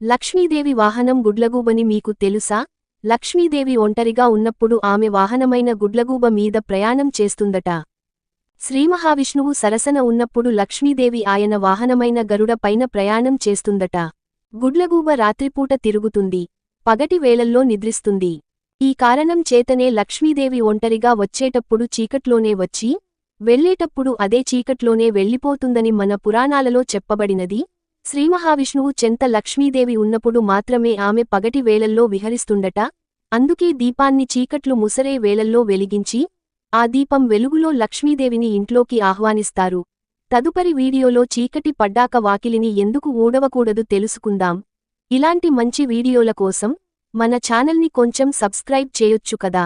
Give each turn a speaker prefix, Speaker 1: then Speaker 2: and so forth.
Speaker 1: లక్ష్మీదేవి వాహనం గుడ్లగూబని మీకు తెలుసా? లక్ష్మీదేవి ఒంటరిగా ఉన్నప్పుడు ఆమె వాహనమైన గుడ్లగూబ మీద ప్రయాణం చేస్తుందట. శ్రీమహావిష్ణువు సరసన ఉన్నప్పుడు లక్ష్మీదేవి ఆయన వాహనమైన గరుడ పైన ప్రయాణం చేస్తుందట. గుడ్లగూబ రాత్రిపూట తిరుగుతుంది, పగటి వేళల్లో నిద్రిస్తుంది. ఈ కారణం చేతనే లక్ష్మీదేవి ఒంటరిగా వచ్చేటప్పుడు చీకట్లోనే వచ్చి, వెళ్లేటప్పుడు అదే చీకట్లోనే వెళ్లిపోతుందని మన పురాణాలలో చెప్పబడినది. శ్రీమహావిష్ణువు చెంత లక్ష్మీదేవి ఉన్నప్పుడు మాత్రమే ఆమె పగటి వేళల్లో విహరిస్తుందట. అందుకే దీపాన్ని చీకట్లు ముసరే వేళల్లో వెలిగించి, ఆ దీపం వెలుగులో లక్ష్మీదేవిని ఇంట్లోకి ఆహ్వానిస్తారు. తదుపరి వీడియోలో చీకటి పడ్డాక వాకిలిని ఎందుకు ఊడవకూడదు తెలుసుకుందాం. ఇలాంటి మంచి వీడియోల కోసం మన ఛానల్ని కొంచెం సబ్స్క్రైబ్ చేయొచ్చు కదా.